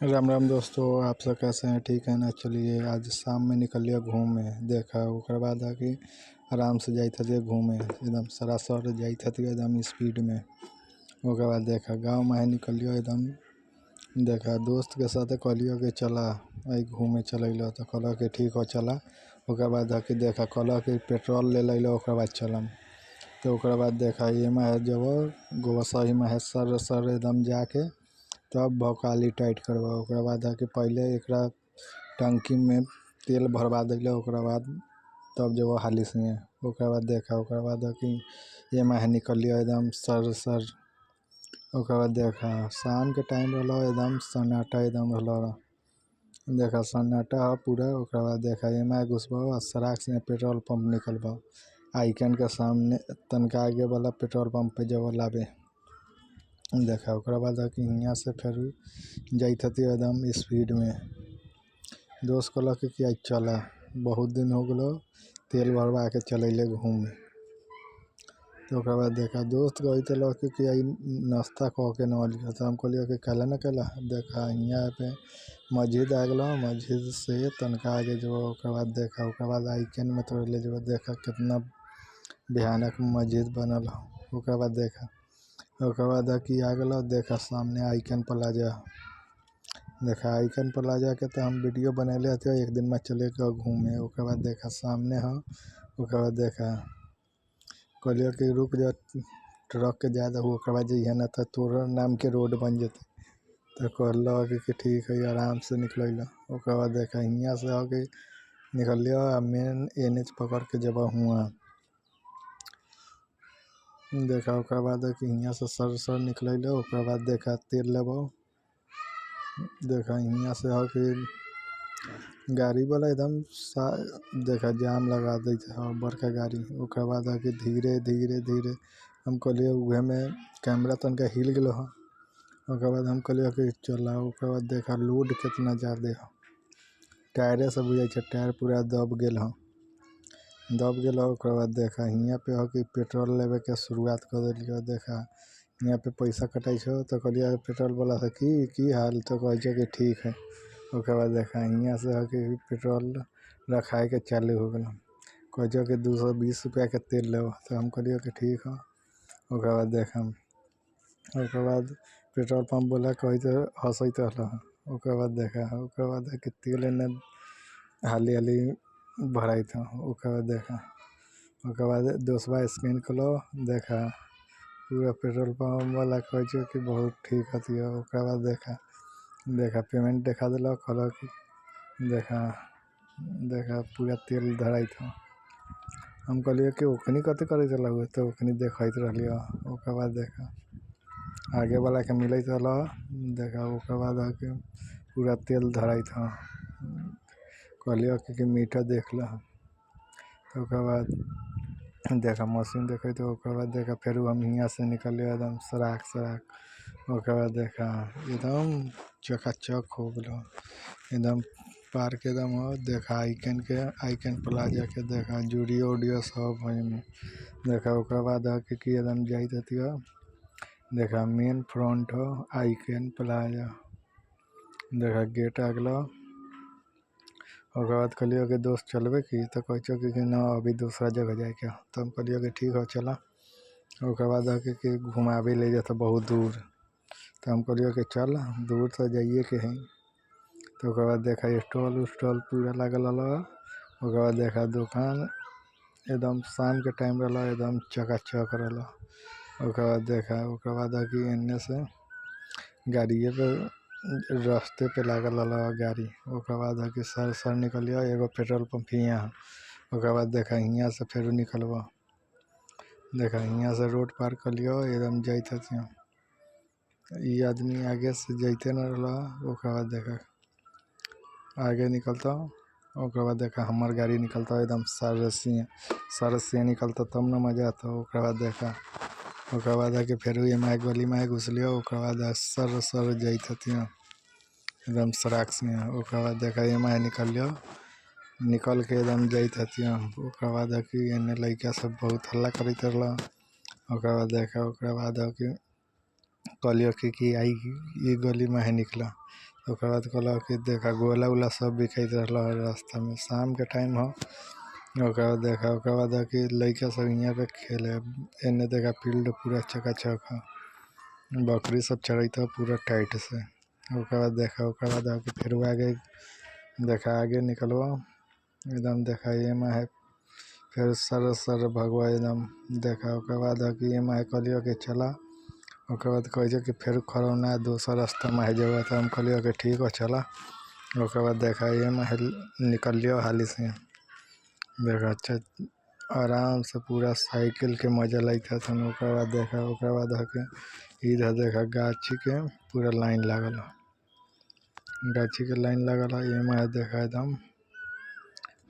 राम राम दोस्तों, आप सब कैसे हैं? ठीक है ना। चलिए आज शाम में निकलिए घूमे। देखा ओकर बाद कि आराम से जाइत हथिए घूमे, एकदम सरासर जाइत हथिए एकदम स्पीड में। ओकर बाद देखा गाँव में निकलियो एकदम। देखा दोस्त के साथ कहलियो कि चला आई घूमे चल तो कहल कि ठीक हो चला। ओकर बाद कि देखा कहल कि पेट्रोल ले लो, ओकर बाद चलम। तो ओकर बाद देखा ये में जब गोसाई में सर एकदम जाके तब भौकाली टाइट करवा। ओकरा बाद कि पहले एकरा टंकी में तेल भरवा दिले, ओकरा बाद तब जब हाली से। ओकरा बाद देखा ओकरा बाद कि ये में निकलियो एकदम सर। ओकरा बाद देखा शाम के टाइम रहलो, एकदम सन्नाटा एकदम रहलो। देखा सन्नाटा पूरा। ओकरा बाद देखा ये में घुसबो, सराक से पेट्रोल पंप निकलबो। आइकन के सामने तनका आगे वाला पेट्रोल पंप पे जब लाबे। देखा ओकरा बाद कि यहाँ से फिर जाइत हती एकदम स्पीड में। दोस्त कहलक कि आज चला, बहुत दिन हो गलो तेल भरवा के चलैले घूमे। तो ओकरा बाद देखा दोस्त कहते लग कि आई नाश्ता कह के न लिया। तो हम कहलिए कि कहला न कहला। देखा यहाँ पे मस्जिद आ गलो, मस्जिद से तनका आगे जब ओकरा बाद देखा ओकरा बाद आइकन में तो ले जब देखा कितना भयानक मस्जिद बनल हो। ओकरा बाद देखा ओकर बाद कि आ गलो। देखा सामने आइकन प्लाजा। देखा आइकन प्लाजा के तो हम वीडियो बनैले हथियो एक दिन में चले के घूमे। ओकर बाद देखा सामने हो। ओकर बाद देखा कहलियो कि रुक जा, ट्रक के ज़्यादा हो ओकर बाद जइहे ना तो तोर नाम के रोड बन जेते। तो कहलो कि ठीक है आराम से निकल। ओकर बाद देखा यहाँ से हो कि निकलियो मेन NH पकड़ के जब हुआ। देखा ओकर बाद कि यहाँ से सर निकल। ओकर बाद देखा तेल लेबो। देखा यहाँ से हो कि गाड़ी वाला एकदम देखा जाम लगा देते हो बड़का गाड़ी। ओकर बाद कि धीरे हम कहलिए उहे में कैमरा तनका हिल गलो हो। ओकर बाद हम कहलिए कि चला। ओकर बाद देखा लोड कितना ज़्यादा हो, टायरे से बुझाई छै टायर पूरा दब गेल हो। ओकर बाद देखा यहाँ पे हो कि पेट्रोल लेवे के शुरुआत कर दिलियो। देखा यहाँ पे पैसा कटाई छो तो कहलिए पेट्रोल वाला से की हाल, तो कहे कि ठीक है। ओकर बाद देखा यहाँ से हो कि पेट्रोल रखाए के चालू हो गलो। कहे कि 220 रुपया के तेल ले। तो हम कहलिए कि ठीक है। ओकर बाद देखा ओकर बाद पेट्रोल पंप वाला कहे तो हंसत रहल। ओकर बाद देखा ओकर बाद कि तेल एने हाली भराई था। ओकर बाद देखा ओकर बाद दोस्तबा स्कैन कलो। देखा पूरा पेट्रोल पंप वाला कहे कि बहुत ठीक हती। ओकर बाद देखा पेमेंट देखा दिल। कहल कि देखा पूरा तेल धराई था। हम कहलिए कि ओखनी कथी करे चला, तो ओखनी देखत रहलियो। ओकर बाद देखा आगे वाला के मिलत रहल। देखा ओकर बाद कि पूरा तेल धराई था। कहलियो कि मीटर देख लो। तो ओकर बाद देखा मशीन देखे। तो ओकर बाद देखा फिर हम यहाँ से निकलियो एकदम सराक। ओकर बाद देखा एकदम चकाचक हो गलो एकदम पार्क एकदम हो। देखा आइकन प्लाजा के देखा जूडियो सब में। देखा ओकर बाद कि एकदम जाइत हथियो। देखा मेन फ्रंट हो आइकन प्लाजा। देखा गेट आ गलो। ओकर बाद कहलियो कि दोस्त चलबे की, तो कहे कि ना अभी दूसरा जगह जाए के। तो हम कहलियो कि ठीक हो चला। ओकर बाद कि घुमावे ले जाता बहुत दूर। तो हम कहलियो कि चल दूर तो जाइए के है। तो ओकर बाद देखा स्टॉल पूरा लागल रहा। ओकर बाद देखा दुकान एकदम शाम के टाइम रहा, एकदम चकाचक रहा। ओकर बाद कि एने से गाड़िए पे रास्ते पे लागल रहा गाड़ी। ओकर बाद कि सर निकलियो एगो पेट्रोल पंप यहाँ। ओकर बाद देखा यहाँ से फिर निकलबो। देखा यहाँ से रोड पार कर लियो एकदम जाइत हथियो। ये आदमी आगे से जाते न रहा। ओकर बाद देखा आगे निकलता। ओकर बाद देखा हमार गाड़ी निकलता एकदम सर से निकलता तब न मजा आता। ओकर बाद कि फिर एम गली में घुसलियो। ओकर बाद सर जाइत हथियो एकदम सराक से। ओकर बाद देखा एम निकल के एकदम जाइत हथियो। ओकर बाद कि एने लड़का सब बहुत हल्ला करते रहल। ओकर बाद देखा कि कहलियो कि आई ये गली में निकला। ओकर बाद कहलक कि देखा गोला उला सब बिकाइत रहल रास्ता में, शाम के टाइम ह। ओकर बाद देखा ओकर बाद कि लइका सब यहाँ पे खेले, एने देखा फील्ड पूरा चकाचक ह, बकरी सब चरैत ह पूरा टाइट से। ओकर बाद देखा ओकर बाद फिर आगे देखा आगे निकलबा एकदम देखा ये है फिर सर सर भगवा एकदम देखा ओकर बाद कि ये है कहलियो कि चला। ओकर बाद कहे कि फिर खरौना दोसर रास्ता में जगह तो हम कहलियो कि ठीक है चला। ओकर बाद देखा ये निकलियो हाली से देखा अच्छा आराम से पूरा साइकिल के मजा लेता था। ओकर बाद देखा ओकर बाद के इधर देखा गाछी के पूरा लाइन लागल, गाछी के लाइन लगल है ये देखा एकदम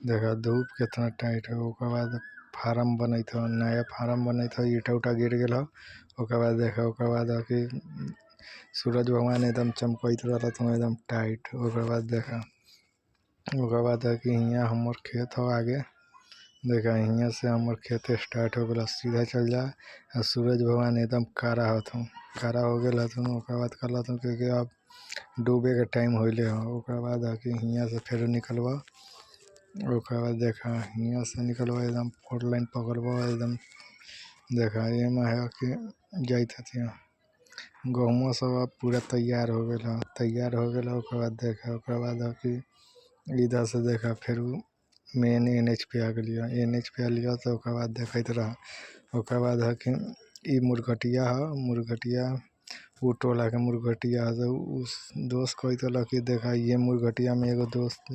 देखा धूप कितना टाइट है। ओकर बाद फार्म बनत हो, नया फार्म बनत हो, ईटा उटा गिर गया हो। ओकर बाद देखा ओकर बाद कि सूरज भगवान एकदम चमकत रहा था एकदम टाइट। ओकर बाद देखा ओकर बाद कि यहाँ हमर खेत हो आगे देखा यहाँ से हमर खेत स्टार्ट हो गया, सीधा चल जा और सूरज भगवान एकदम कारा होता कारा हो गया हथुन। ओकर बाद कहला क्योंकि अब डूबे के टाइम होइले हो। ओकर बाद कि यहाँ से फिर निकलबा, ओकर बाद देखा यहाँ से निकलबा एकदम 4 लाइन पकड़बा एकदम देखा ये है कि जाइत हथिन गहुमा सब अब पूरा तैयार हो गया तैयार हो गया। ओकर बाद देखा ओकर बाद कि इधर से देखा फिर मेन NH पे आ गया, NH पे आ लिया तो ओकर बाद देखते रहा। ओकर बाद है कि मुरघटिया है, मुरघटिया वो टोला के मुरघटिया है। तो उस दोस्त कहते रहा कि देखा ये मुरघटिया में एगो दोस्त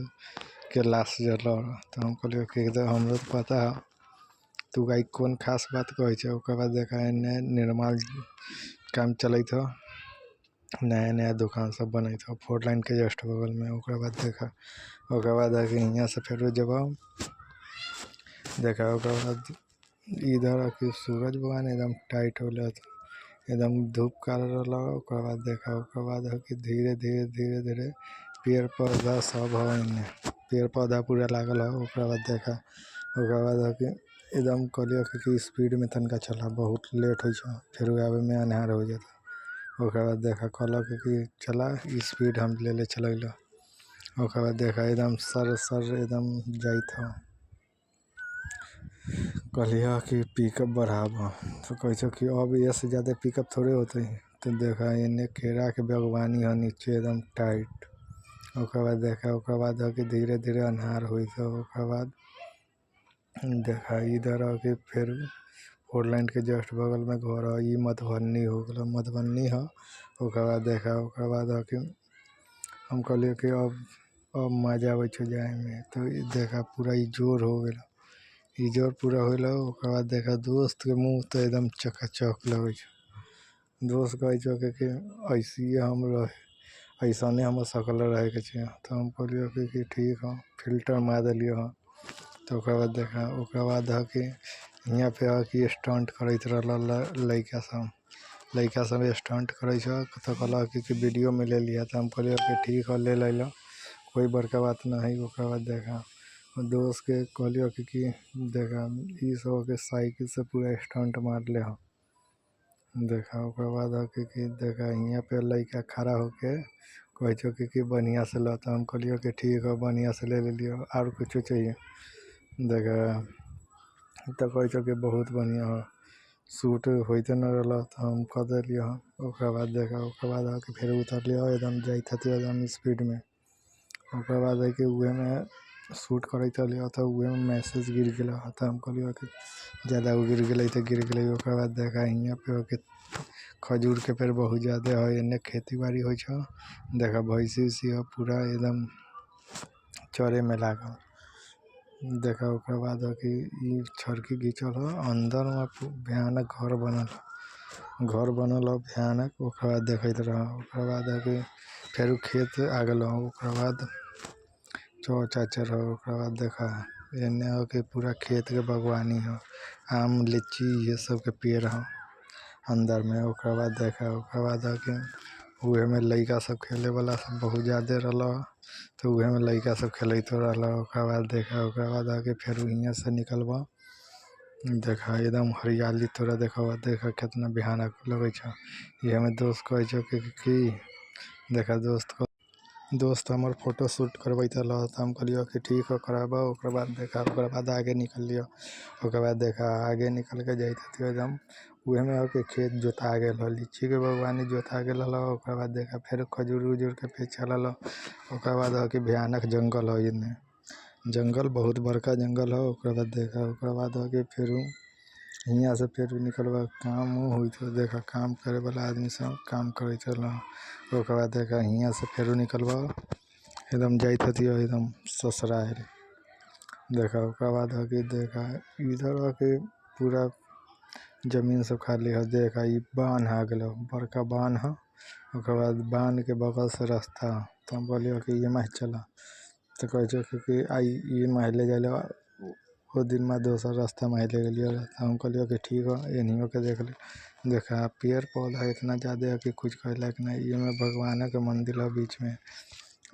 के लाश जल रहा। तो हम कहलिए कि हमरो तो पता है तू गाई कौन खास बात कहे छे। ओकर बाद देखा नया निर्माण काम चलत हो, नया नया दुकान सब बनत हो 4 लाइन के जस्ट बगल में। ओकर बाद देखा ओकर बाद कि यहाँ से फिर जब देखा ओकर बाद इधर कि सूरज भगवान एकदम टाइट हो गया एकदम धूप काल रहा। ओकर बाद देखा ओकर बाद कि धीरे धीरे धीरे धीरे पेड़ पौधा सब है, इन्हें पेड़ पौधा पूरा लागल है। ओकर बाद देखा ओकर बाद कि एकदम कहलियो कि स्पीड में तनका चला बहुत लेट हो फिर आवे में अन्हार हो जाता। ओकर बाद देखा कहलक कि चला स्पीड हम ले चल। ओकर बाद देखा एकदम सर सर एकदम जाइत हो, कहलिया कि पिकअप बढ़ाब तो कैसे कि अब ये से ज़्यादा पिकअप थोड़े होते हैं। तो देखा इन्हें केरा के बागवानी है नीचे एकदम टाइट। ओकर बाद देखा ओकर बाद कि धीरे धीरे अन्हार हुई तो ओकर बाद देखा इधर कि फिर 4 लाइन के जस्ट बगल में घर है, ये मधुबनी हो गया मधुबनी है। ओकर बाद देखा ओकर बाद कि हम कहलिए कि अब मजा आवे जाए में। तो देखा पूरा इजोर हो गया, इजोर पूरा हो गया। ओकर बाद देखा दोस्त के मुँह तो एकदम चकाचक लगे, दोस्त कहे कि ऐसे हम रहे ऐसा हम सकल रहे के चाहिए। तो हम कहलिए कि ठीक है फिल्टर मार दिलिए हाँ। तो ओकर बाद देखा ओकर बाद है कि यहाँ पे है कि स्टंट करते रहा लड़का सब स्टंट करे तो कहला कि वीडियो में ले लिया। तो हम कहलिए कि ठीक है ले लो कोई बड़का बात नहीं। ओकर बाद देखा दोस्त के कहलियो कि देखा ये सब के साइकिल से पूरा स्टंट मार ले हो। देखा ओकर बाद है कि देखा यहाँ पे लड़का खड़ा होके कहे कि बढ़िया से लो। तो हम कहलियो कि ठीक है बढ़िया से ले लियो और कुछ चाहिए। देखा तो कहे कि बहुत बढ़िया हो शूट होते न रहा तो हम कह दिलिए। ओकर बाद देखा ओकर बाद कि फिर उतर लिया एकदम जाइत हती एकदम स्पीड में। ओकर बाद है कि उहे में शूट करते रहिए तो उहे में मैसेज गिर गया। तो हम कहलिए कि ज़्यादा गिर गई तो गिर गई। ओकर बाद देखा यहाँ पे कि खजूर के पेड़ बहुत ज़्यादा है, इन्हें खेती बाड़ी हो देखा भैंसी उसी है पूरा एकदम चरे में लागल। देखा ओकर बाद कि छड़की घींचल है अंदर में भयानक घर बनल है भयानक। ओकर बाद देखते रहा ओकर बाद कि फिर खेत आ गल। ओकर बाद चाचर है। ओकर बाद देखा एने हो कि पूरा खेत के बागवानी है, आम लीची ये सब के पेड़ है अंदर में। ओकर बाद देखा ओकर बाद है कि उहे में लड़का सब खेले वाला सब बहुत ज़्यादा रहा तो उहे में लड़का सब खेलते रहा। ओकर बाद देखा ओकर बाद है कि फिर यहाँ से निकलबा देखा एकदम हरियाली तोरा देखा कितना भयानक लगे ये में दोस्त कहे कि देखा दोस्त को दोस्त हमर फोटो शूट करबैत रहल त हम कहलियो कि ठीक हो कराबो। ओकर बाद देखा ओकर बाद आगे निकलियो। ओकर बाद देखा आगे निकल के जाइत हतियो एकदम उहे में हो के खेत जोता गेल हो, लीची के बागवानी जोता गेल हो। ओकर बाद देखा फिर खजूर उजूर के पेड़ चलल हो। ओकर बाद हो कि भयानक जंगल हो, इने जंगल बहुत बड़का जंगल हो। ओकर बाद देखा ओकर बाद हो कि फिर हियाँ से फिर निकलबा काम होइत हो। देखा काम करे वाला आदमी सब काम करैत रहल। ओकर बाद देखा हियाँ से फिर निकलबा एकदम जाइत हतियो एकदम ससुराल। देखा ओकर बाद हो कि देखा इधर हो कि पूरा जमीन सब खाली हो। देखा ई बांध आ गेलो, बड़का बांध हो। ओकर बाद बांध के बगल से रास्ता तो हम बोलियो कि ये माह चला तो कहे छो कि आई ये माह ले जाइलो। वो दिन में दोसर रास्ता माह ले गेलियो तो हम कहलियो कि ठीक हो एनियो के देख ले। देखा पेड़ पौधा इतना ज्यादा है कि कुछ कहे लायक नहीं। ये में भगवान के मंदिर हो बीच में।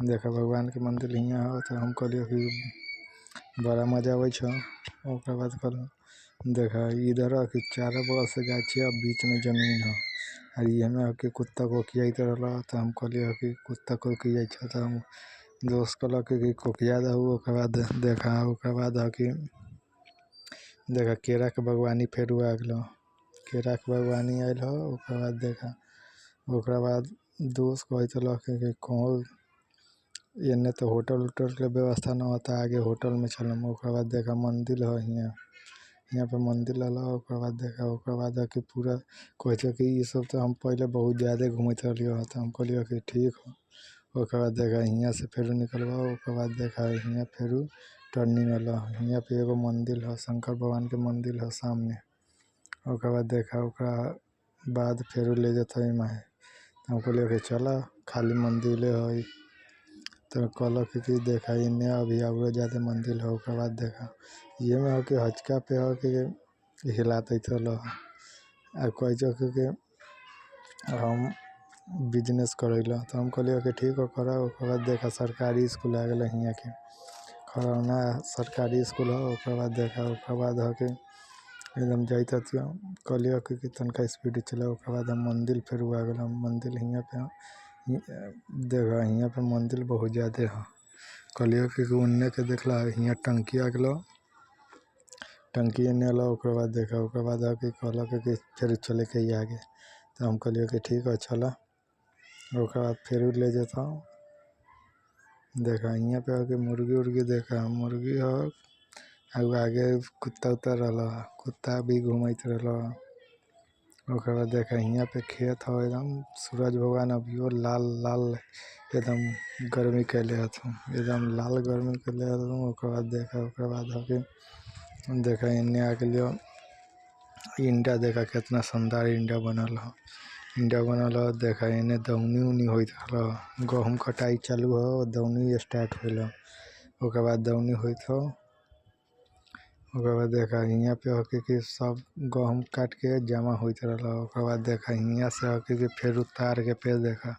देखा भगवान के मंदिर हियाँ हो तो हम कहलियो कि बड़ा मजा आवे छो। ओकर बाद कहलो देखा इधर हो कि चारों बगल से गाछी है, बीच में जमीन हो। और ये में हो कि कुत्ता कोकियाइत रहलो तो हम कहलियो कि कुत्ता कोकियाइ छो तो हम दोस्त कहलक कि कोकिया दहु। ओकर बाद देखा ओकर बाद हो कि देखा केरा के बागवानी फिर आ गेलो। केरा के बागवानी आइल हो। ओकर बाद देखा ओकर बाद दोस्त कहत रहलक कि कहूँ एने तो होटल उटल के व्यवस्था न होता, आगे होटल में चलम। ओकर बाद देखा मंदिर हो यहाँ पे मंदिर लला। ओकर बाद देखा ओकर बाद कि पूरा कहते कि ये सब तो हम पहले बहुत ज़्यादा घूमत रहलियो तो हम कहलियो कि ठीक हो। ओकर बाद देखा हियाँ से फिर निकलबा। ओकर बाद देखा हियाँ फिर टर्निंग वाला हियाँ पे एगो मंदिर हो, शंकर भगवान के मंदिर हो सामने। ओकर बाद देखा ओकरा बाद फिर ले जतो माहे तो हम कहलियो कि चला खाली मंदिर हो तो कहलक कि देखा इन्ने अभी और ज़्यादा मंदिर हो। ओकर बाद देखा ये में हो कि हचका पे हो कि हिलाते रहलो आ कहे छो कि हम बिजनेस करेला तो हम कहलियो कि ठीक हो करा। ओकर बाद देखा सरकारी स्कूल आ गेल हियाँ के खरौना सरकारी स्कूल हो। ओकर बाद देखा ओकर बाद हो कि एकदम जाइत हतियो कहलियो कि तनका स्पीड चला। ओकर बाद हम मंदिर फिर आ गेल। मंदिर हियाँ पे देखा हियाँ पे मंदिर बहुत ज़्यादा हो। कहलियो कि उन्ने के देखला हियाँ टंकी आ गेलो, टंकी एने अलो। ओकर बाद देखा ओकर बाद हो कि कहलक कि फिर चले के आगे तो हम कहलियो कि ठीक है चला। ओकर बाद फिर ले जाता देखा हियाँ पे हो कि मुर्गी उर्गी देखा मुर्गी हो। आगे कुत्ता उत्ता रहला, कुत्ता भी घूमत रहला। ओकर बाद देखा हियाँ पे खेत हो एकदम सूरज भगवान अभियो लाल लाल एकदम गर्मी कैले हथुन, एकदम लाल गर्मी कैले हथुन। ओकर बाद देखा ओकर बाद हो कि देखा इन्ने आ गेलियो। इंडा देखा कितना शानदार इंडा बनल हो, इंडा बनल हो। देखा इन्ने दौनी उनी होइत रहल, गहूम कटाई चालू हो, दौनी स्टार्ट होइल हो। ओकर बाद दौनी होइत हो। ओकर बाद देखा हियाँ पे हो कि सब गहूम काट के जमा होइत रहल। ओकर बाद देखा हियाँ से हो कि फिर तार के पेड़ देखा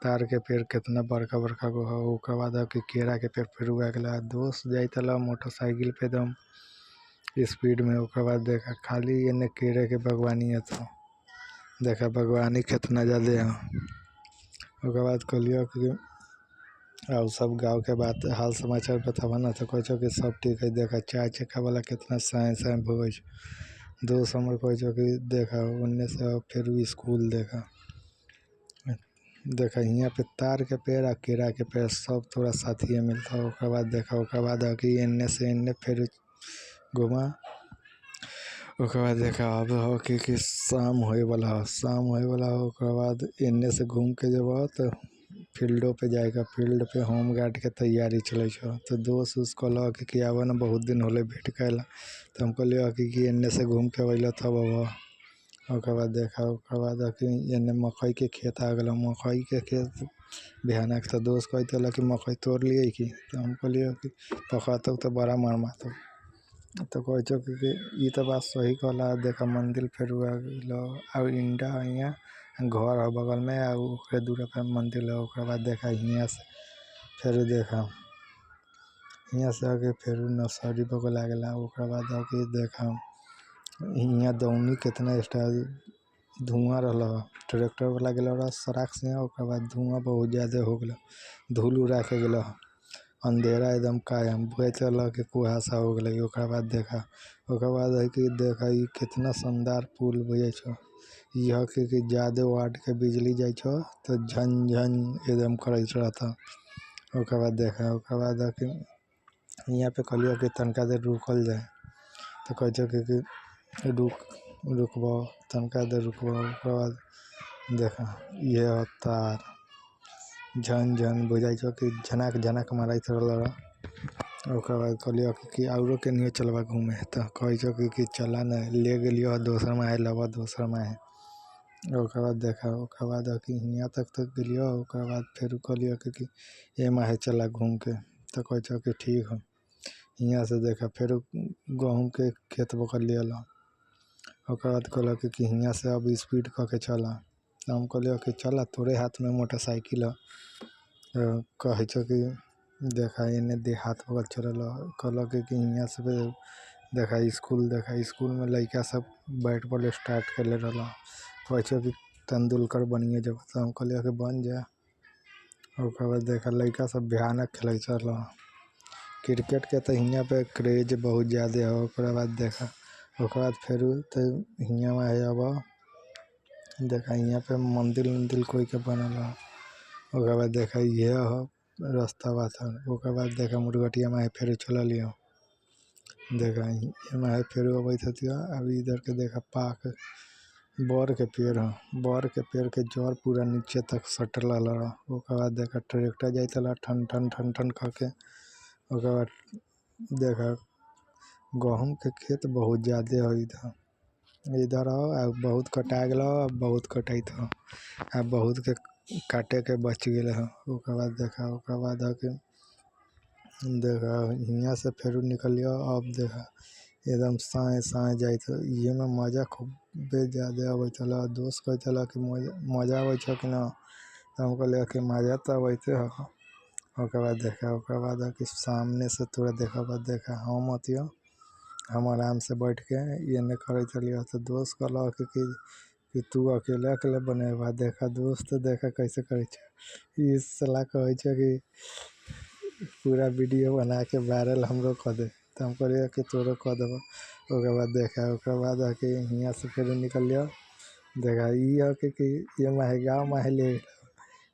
तार के पेड़ कितना बड़का बड़का गो हो। ओकर बाद हो कि केरा के पेड़ फिर आ गेला। दोस्त जाइत रहल मोटरसाइकिल पे एकदम स्पीड में। ओकर बाद देखा खाली एने केरे के बागवानी है तो देखा बागवानी कितना ज़्यादा है। ओकर बाद कहलियो कि और सब गाँव के बात हाल समाचार बतावा ना तो कहे कि सब ठीक है। देखा चाय चक्का वाला कितना साए साए भोगे दोस्त हमर कहे कि देखा उन्ने से फिर स्कूल देखा देखा हियाँ पे तार के पेड़ आ केरा के पेड़ सब थोड़ा साथिए मिलता। ओकर बाद देखा ओकर बाद कि एन्ने से एन्ने फिर घुमा। ओकर बाद देखा अब हो कि शाम होए वाला हो, शाम होए वाला हो। ओकर बाद एन्ने से घूम के जब तो फील्डो पे जाएगा, फील्ड पे होम गार्ड के तैयारी चले तो दोस्त उस कहलक कि आवा ना बहुत दिन होले भेंट कैला तो हम कहलियो कि एन्ने से घूम के अइल तब अब। ओकर बाद देखा ओकर बाद कि एन्ने मकई के खेत आ गेल, मकई के खेत भयानक तो दोस्त कहते रहल कि मकई तोड़ लिए कि तो हम कहलियो कि पकड़तौ तो बड़ा मार मारतौ तो कहे कि ई तो बात सही कहला। देखा मंदिर फिर आ गेलो और इंडा हियाँ घर हो बगल में आ ओकरे दूर पे मंदिर है। ओकर बाद देखा हियाँ से फिर देखा हियाँ से आके फिर नर्सरी बगल आ गेला। ओकर बाद आके देखा हियाँ दौनी कितना स्टाइल धुआं रहल ट्रैक्टर वाला गेल सराक से। ओकर बाद धुआं बहुत ज़्यादा हो गया, धूल उड़ा के गेल, अंधेरा एकदम कायम बुझाइत रहल कि कुहासा हो गई। ओकर बाद है कि देखा कितना शानदार पुल बुझे छो। यह कि ज़्यादा वाट के बिजली जाए छो तो झन झन एकदम करत रहता। ओकर बाद है कि यहाँ पे कहलियो कि तनका देर रुकल जाए तो कह कि रुकबो तनका देर रुकबो। ओकर बाद देखा ये तार झन झन बुझाई छो कि झनक झनक मारत रहल। ओकर बाद कहलियो कि आउरो के नहीं चलबा घूमे तो कह छो कि चला न ले गेलियो दोसर माहे लब दोसर माहे। ओकर बाद कि यहाँ तक गेलियो। ओकर बाद फिर कहलियो कि ये माहे चला घूम के तो कह छो कि ठीक है। यहाँ से देखा फिर गहूम के खेत बकल लिया। ओकर बाद कहल कि यहाँ से अब स्पीड कह के चला तो हम कहलियो कि चला तोरे हाथ में मोटरसाइकिल कह छो कि देखा इन्हें देहात बगल चलल। कहल कि यहाँ से देखा स्कूल में लड़का सब बैट बॉल स्टार्ट कर ले रहा। कह छो कि तेंदुलकर बनिए जब तो हम कहलियो कि बन जा। ओकर बाद देखा लड़का सब भयानक खेल रहा क्रिकेट के तो यहाँ पे क्रेज बहुत ज़्यादा है। ओकर बाद फिर तो यहाँ है अब देखा यहाँ पे मंदिर कोई के बनल। ओकर बाद देखा ये रास्ता बात है। ओकर बाद देखा मुर्गटिया में फिर चल लियो। देखा ये में फिर अबैत हतिया। अभी इधर के देखा पाक बर के पेड़ है, बर के पेड़ के जड़ पूरा नीचे तक सटल रहा। ओकर बाद देखा ट्रैक्टर जाइत ठन ठन ठन ठन करके। ओकर बाद देखा गहूम के खेत बहुत ज़्यादा है इधर बहुत कटा गया बहुत कटाइत हो बहुत के काटे के बच गए है। ओकर बाद है कि देखा यहाँ से फिर निकलियो। अब देखा एकदम साए साए जाइत ये में मजा खूब ज़्यादा अबैत दोस्त कहते कि मजा अबै कि ना तो हम कहलिए कि मजा तो अबैते हो। ओकर बाद है कि सामने से तोरा देखा हम अतियो हम आराम से बैठ के ये नहीं करते रहिए तो दोस्त कहल कि तू अकेले अकेले बनेबा। देखा दोस्त देखा कैसे करे इस सलाह कहे कि पूरा वीडियो बना के वायरल हमरो कर दे तो हम कहलिए कि तोरो कर देबो। ओकर बाद है कि यहाँ से फिर निकलियो। देखा ये कि ये गाँव माहे ले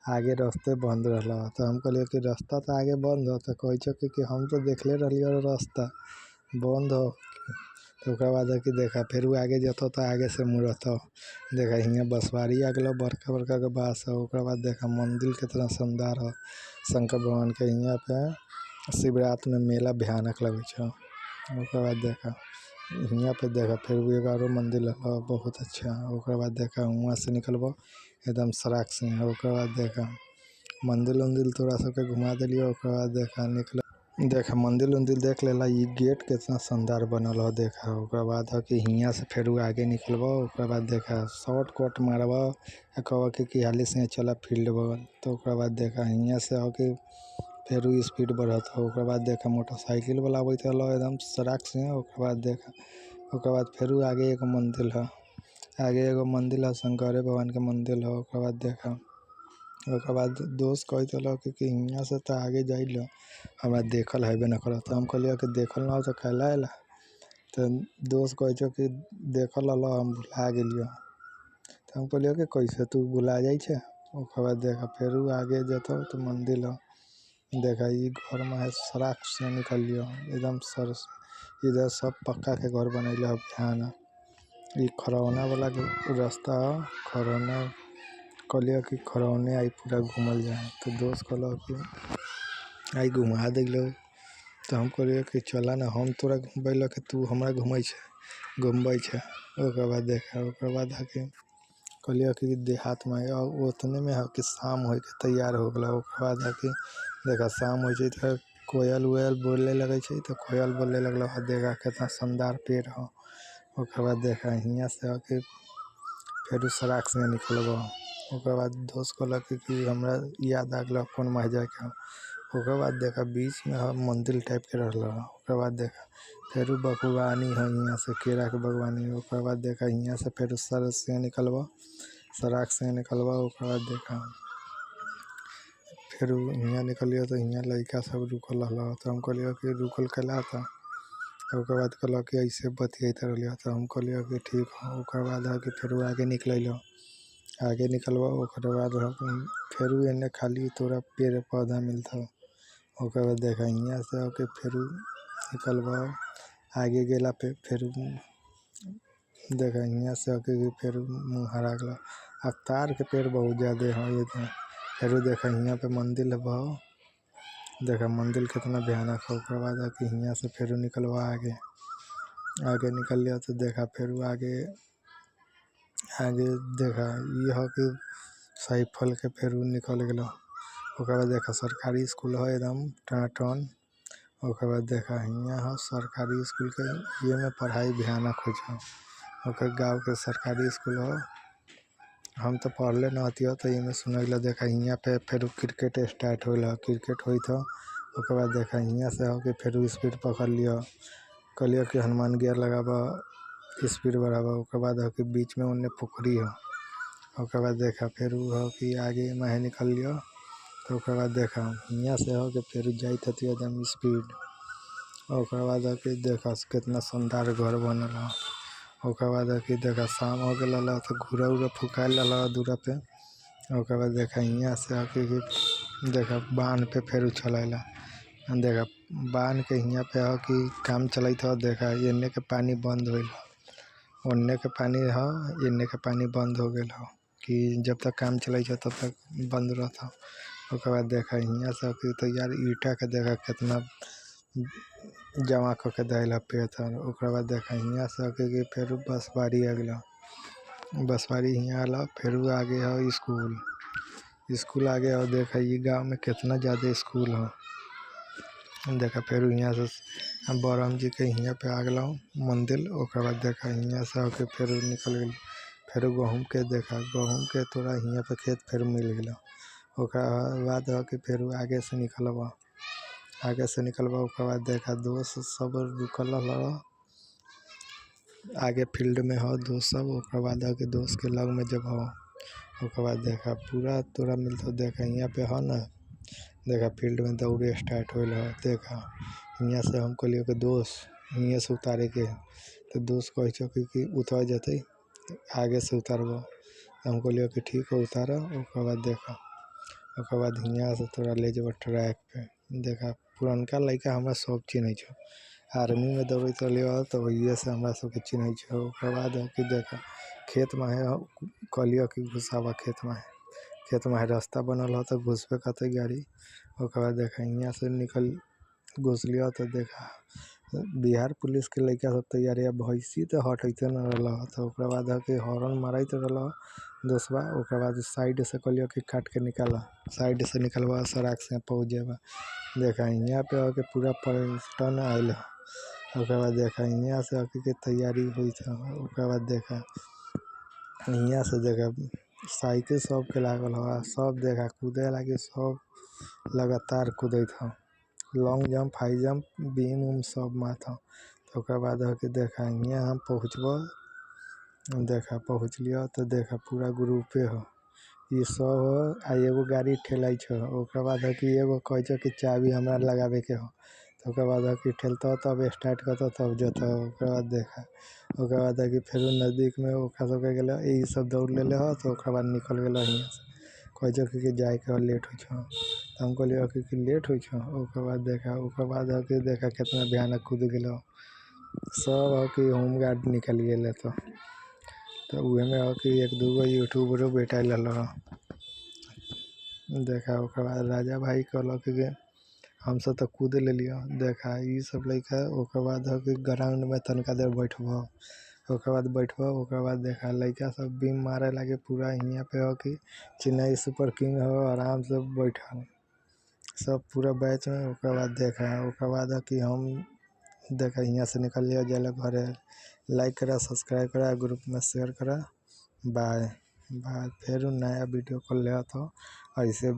आगे रास्ते बंद रहला तो हम कहलिए कि रास्ता तो आगे बंद हो तो कह कि हम तो देखले रहिए रास्ता बंद हो। तो ओकर बाद है कि देखा फिर आगे जतो तो आगे से मुड़त देखा यहाँ बसवारी आ गया बड़का बड़का के बास है। ओकर बाद देखा मंदिर कितना शानदार है शंकर भगवान के। यहाँ पे शिवरात्रि में मेला भयानक लगे। ओकर बाद देखा यहाँ पे देखा फिर भी एगो मंदिर है बहुत अच्छा। ओकर बाद देखा वहाँ से निकलबो एकदम सड़क से। ओकर बाद देखा मंदिर उंदिर तोरा सबके घुमा दिलियो। ओकर बाद देखा मंदिर उंदिर देख लेला। ये गेट कितना शानदार बनल है देखा। ओकर बाद है कि यहाँ से फिर आगे निकलबो। ओकर बाद देखा शॉर्टकट मारबो कहब कि हाली से चला फील्ड बगल तो ओकर बाद देखा यहाँ से हो कि फिर स्पीड बढ़त हो। ओकर बाद देखा मोटरसाइकिल वाला अबैत रहल एकदम सड़क से। ओकर बाद फिर आगे एगो मंदिर है, आगे एगो मंदिर है शंकर भगवान के मंदिर है। ओकर बाद दोस्त कहते रहल कि यहाँ से तो आगे जाइल हमरा देखल हेबे न करत तो हम कहलिए कि देखल ना हो तो कैला अला तो दोस्त कहे कि देखल हल हम भुला गेलियो तो हम कहलिए कि कैसे तू भुला जाइ छे। ओकर बाद देखा फिर आगे जतो तो मंदिर है। देखा ये घर में है सड़क से निकलियो एकदम सर इधर सब पक्का के घर बनैले है भयानक। ये खरौना वाला रास्ता खरौना कहलिए कि खरौने आई पूरा घूमल जाए तो दोस्त कहल कि आई घुमा दिलो तो हम कहलिए कि चला ना हम तोरा घुमबैल कि तू हमरा घुमबै छे। ओकर बाद है कि कहलिए कि देहात में उतने में है कि शाम हो के तैयार हो गया। ओकर बाद है कि देखा शाम हो तो कोयल वोयल बोले लगे तो कोयल बोले लगल देखा कितना शानदार पेड़ हो। ओकर बाद देखा यहाँ से है कि फिर सड़क से निकलबो। ओकर बाद दोस्त कहलक कि हमरा याद आ गया फोन में जाके ओकर बाद देखा बीच में मंदिर टाइप के रहल। ओकर बाद देखा फिर बगवानी है यहाँ से केरा के बगवानी। ओकर बाद देखा यहाँ से फिर सर से निकलबा सराक से निकलबा। ओकर बाद देखा फिर यहाँ निकलियो तो यहाँ लड़का सब रुकल रहा। तो हम कहलिए कि रुकल कैला था। ओकर बाद कहल कि ऐसे बतियात रहिए। तो हम कहलिए कि ठीक है। ओकर बाद है कि फिर आगे निकल आगे निकलबा। ओकर बाद फिर एने खाली तोरा पेड़ पौधा मिलता। ओकर बाद देखा यहाँ से होके फिर निकलबा आगे गेला पे फिर देखा यहाँ से होके फिर मुँहरा गला। अब तार के पेड़ बहुत ज़्यादा है ये तो। फिर देखा यहाँ पे मंदिर है। देखा मंदिर कितना भयानक है। ओकर बाद कि यहाँ से फिर निकलवा आगे निकल लिया। तो देखा फिर आगे देखा ये है कि सही फल के फिर निकल गया। ओकर बाद देखा सरकारी स्कूल है एकदम टनाटन। ओकर बाद देखा यहाँ है सरकारी स्कूल के ये में पढ़ाई भयानक हो। ओकर गाँव के सरकारी स्कूल है। हम तो पढ़ले न हतियो तो ये में सुनल। देखा यहाँ पे फिर क्रिकेट स्टार्ट होला क्रिकेट हुई था। ओकर बाद देखा यहाँ से हो कि फिर स्पीड पकड़ लिया। कहलिए कि हनुमान गियर लगाबा स्पीड बढ़ाबा। ओकर बाद हो कि बीच में उन्ने पोखरी है। ओकर बाद देखा फिर हो कि आगे में निकल लिया। तो ओकर बाद देखा यहाँ से हो कि फिर जाइत हती एकदम स्पीड। ओकर बाद हो कि देखा कितना शानदार घर बनल है। ओकर बाद कि देखा शाम हो गया तो घूरा उरा फुकाल दूरा पे। ओकर बाद देखा यहाँ से आके देखा बांध पे फिर उछलेला। देखा बांध के यहाँ पे हो कि काम चलत हो। देखा एने के पानी बंद होइल ओन्ने के पानी है एने के पानी बंद हो गया हो कि जब तक काम चलत हो तब तक बंद रहता। ओकर बाद देखा यहाँ से कि तो यार ईटा के देखा कितना जमा करके दिल पे था। ओकर बाद देखा यहाँ से कि फिर बसवारी आ गया। बसवारी यहाँ आला फिर आगे है स्कूल आगे हो। देखा ये गांव में कितना ज़्यादा स्कूल है। देखा फिर यहाँ से बरम जी के यहाँ पे आ गया मंदिर। ओकर बाद देखा यहाँ से होके फिर निकल गई। फिर गहूम के देखा गहूम के तोरा यहाँ पे खेत फिर मिल गया। ओकर बाद हो कि फिर आगे से निकलबा ओकर बाद देखा दोस्त सब रुकल आगे फील्ड में हो दोस्त सब। ओकर बाद के दोस्त के लग में जब हो ओकर बाद देखा पूरा तोरा मिलता। देखा यहाँ पे हो ना देखा फील्ड में दौड़े स्टार्ट होल है। देखा यहाँ से हम कहलिए कि दोस्त यहाँ से उतारे के तो दोस्त कहे कि उतर जाते आगे से उतारब। हम कहलिए कि ठीक है उतार। ओकर बाद देखा ओकर बाद यहाँ से तोरा ले जब ट्रैक पे। देखा पुरनका लड़का हमरा सब चिन्ह छो आर्मी में दौड़ते रहिए तो वही से हमरा सबके चिन्ह छो। ओकर बाद कि देखा खेत में है कहलिए कि घुसावा खेत में रास्ता बनल हो तो घुसबे करते गाड़ी। ओकर बाद देखा यहाँ से निकल घुस लिया। तो देखा बिहार पुलिस के लड़का सब तैयारी भैंसी तो हटते न रहा। तो ओकर बाद कि हॉर्न मारते रहा दोस्तबा। ओकर बाद साइड से कहलिए कि काट के निकाला साइड से निकलवा सड़क से पहुँच जाबा। देखा यहाँ पे आके पूरा पर्यटन आयल है। ओकर बाद देखा यहाँ से आके के तैयारी हुई था। ओकर बाद देखा यहाँ से देखा साइकिल सब के लागल हो सब देखा कूदे लगे सब लगातार कूदत हो long jump high jump beam उम सब माथा। तो ओकर बाद कि देखा यहाँ हम पहुँचब। देखा पहुँच लिया तो देखा पूरा ग्रुपे हो ये सब हो आ एगो गाड़ी ठेलाई छो। ओकर बाद कि एगो कहे छो कि चाबी हमरा लगावे के हो। तो ओकर बाद कि ठेलता तब स्टार्ट करता तब जता। ओकर बाद देखा ओकर बाद कि फिर नज़दीक में ओकरा सबके गेल यही सब दौड़ लेले हो। तो ओकर बाद निकल गेल यहाँ से कहे छो कि जाए के लेट हो छो। तो हम कहलिए कि लेट हो छो। ओकर बाद कि देखा कितना भयानक कूद गेल सब हो कि होमगार्ड निकल गए। तो उहे में हो कि एक दूगो यूट्यूबरो बैठल रहा। देखा ओकर बाद राजा भाई कहलक कि हम सब तो कूद लेलियो। देखा ये सब लड़का ओकर बाद हो कि ग्राउंड में तनका देर बैठबो। ओकर बाद बैठबो ओकर बाद देखा लड़का सब बीम मारे लगे पूरा यहाँ पे हो कि चेन्नई सुपर किंग हो आराम से बैठल सब पूरा बैच में। ओकर बाद देखा ओकर बाद कि हम देखा यहाँ से निकल लिया जाए घरे। लाइक करा सब्सक्राइब करा ग्रुप में शेयर करा बाय बाय। फिर नया वीडियो कर ले तो ऐसे